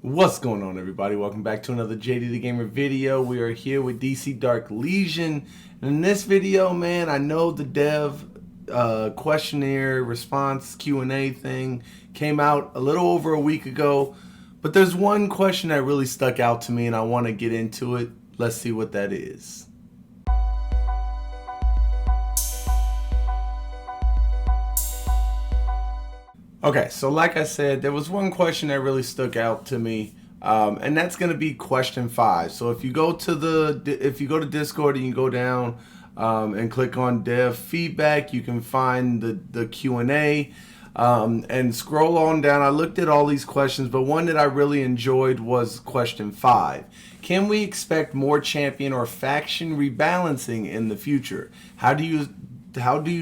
What's going on, everybody? Welcome back to another JD the Gamer video. We are here with DC Dark Legion. And in this video, man, I know the dev questionnaire response Q&A thing came out a little over a week ago, but there's one question that really stuck out to me and I want to get into it. Let's see what that is. Okay, so like I said, there was one question that really stuck out to me, and that's going to be question 5. So if you go to Discord and you go down and click on Dev Feedback, you can find the Q&A and scroll on down. I looked at all these questions, but one that I really enjoyed was question 5. Can we expect more champion or faction rebalancing in the future? How do you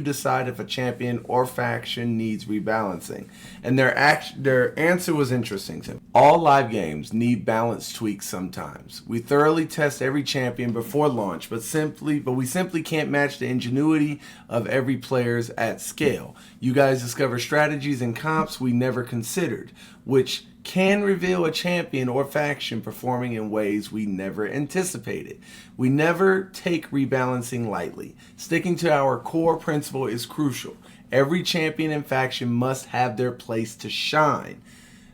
decide if a champion or faction needs rebalancing? And their answer was interesting to me. All live games need balance tweaks sometimes. We thoroughly test every champion before launch, but we simply can't match the ingenuity of every player's at scale. You guys discover strategies and comps we never considered, which can reveal a champion or faction performing in ways we never anticipated. We never take rebalancing lightly. Sticking to our core principle is crucial. Every champion and faction must have their place to shine.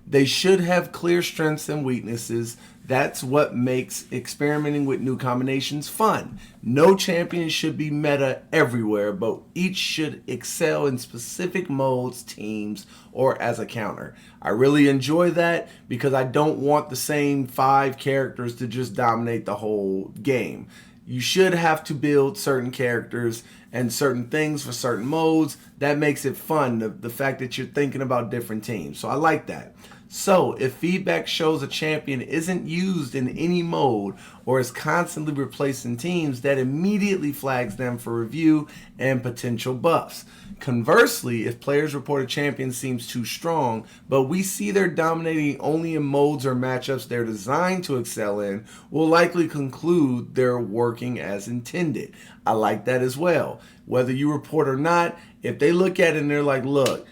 They should have clear strengths and weaknesses. That's what makes experimenting with new combinations fun. No champion should be meta everywhere, but each should excel in specific modes, teams, or as a counter. I really enjoy that because I don't want the same 5 characters to just dominate the whole game. You should have to build certain characters and certain things for certain modes. That makes it fun, the fact that you're thinking about different teams. So I like that. So, if feedback shows a champion isn't used in any mode or is constantly replacing teams, that immediately flags them for review and potential buffs. Conversely, if players report a champion seems too strong, but we see they're dominating only in modes or matchups they're designed to excel in, we'll likely conclude they're working as intended. I like that as well. Whether you report or not, if they look at it and they're like, look,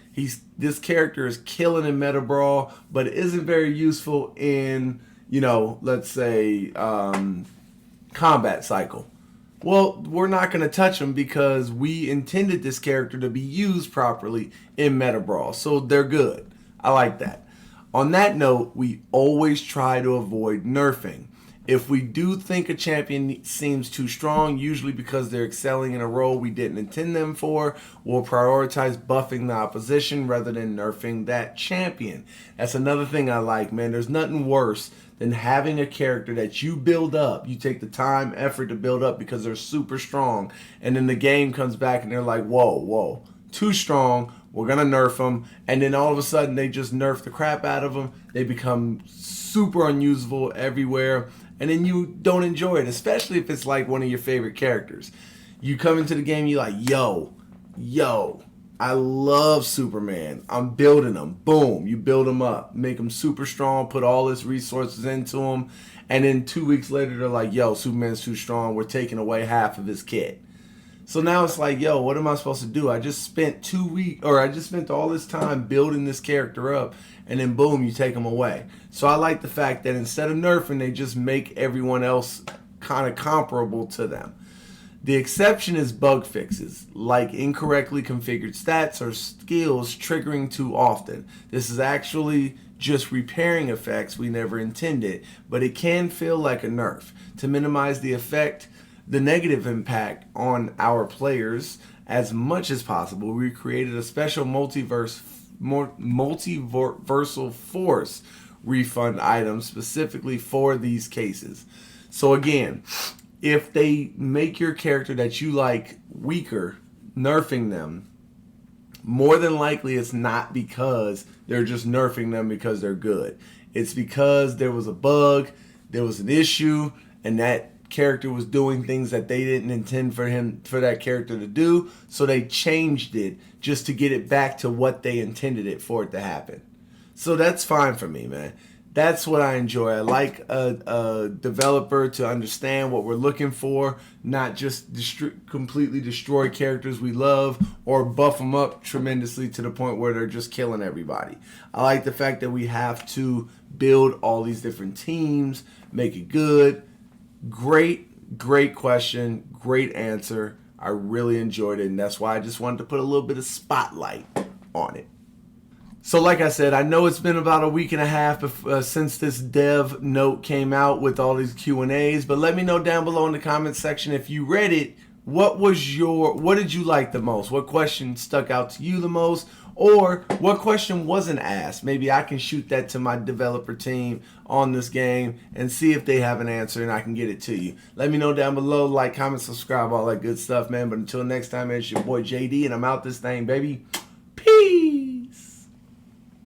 this character is killing in Meta Brawl, but isn't very useful in, let's say, combat cycle. Well, we're not going to touch them because we intended this character to be used properly in Meta Brawl. So they're good. I like that. On that note, we always try to avoid nerfing. If we do think a champion seems too strong, usually because they're excelling in a role we didn't intend them for, we'll prioritize buffing the opposition rather than nerfing that champion. That's another thing I like, man. There's nothing worse than having a character that you build up. You take the time, effort to build up because they're super strong, and then the game comes back and they're like, whoa, too strong. We're going to nerf them. And then all of a sudden they just nerf the crap out of them. They become super unusable everywhere. And then you don't enjoy it, especially if it's like one of your favorite characters. You come into the game, you're like, yo, I love Superman. I'm building him. Boom, you build him up, make him super strong, put all his resources into him. And then 2 weeks later, they're like, yo, Superman's too strong. We're taking away half of his kit. So now it's like, yo, what am I supposed to do? I just spent 2 weeks, or I just spent all this time building this character up, and then boom, you take him away. So I like the fact that instead of nerfing, they just make everyone else kind of comparable to them. The exception is bug fixes, like incorrectly configured stats or skills triggering too often. This is actually just repairing effects we never intended, but it can feel like a nerf. To minimize the negative impact on our players as much as possible, we created a special multiversal force refund item specifically for these cases. So again, if they make your character that you like weaker, nerfing them, more than likely it's not because they're just nerfing them because they're good. It's because there was a bug, there was an issue, and that character was doing things that they didn't intend for that character to do, so they changed it just to get it back to what they intended it for it to happen. So that's fine for me, man. That's what I enjoy. I like a developer to understand what we're looking for, not just completely destroy characters we love or buff them up tremendously to the point where they're just killing everybody. I like the fact that we have to build all these different teams, make it good. Great question, great answer. I really enjoyed it, and that's why I just wanted to put a little bit of spotlight on it. So like I said, I know it's been about a week and a half since this dev note came out with all these Q&As, but let me know down below in the comments section if you read it, what did you like the most? What question stuck out to you the most? Or what question wasn't asked? Maybe I can shoot that to my developer team on this game and see if they have an answer and I can get it to you. Let me know down below, like, comment, subscribe, all that good stuff, man. But until next time, it's your boy JD and I'm out this thing, baby. Peace.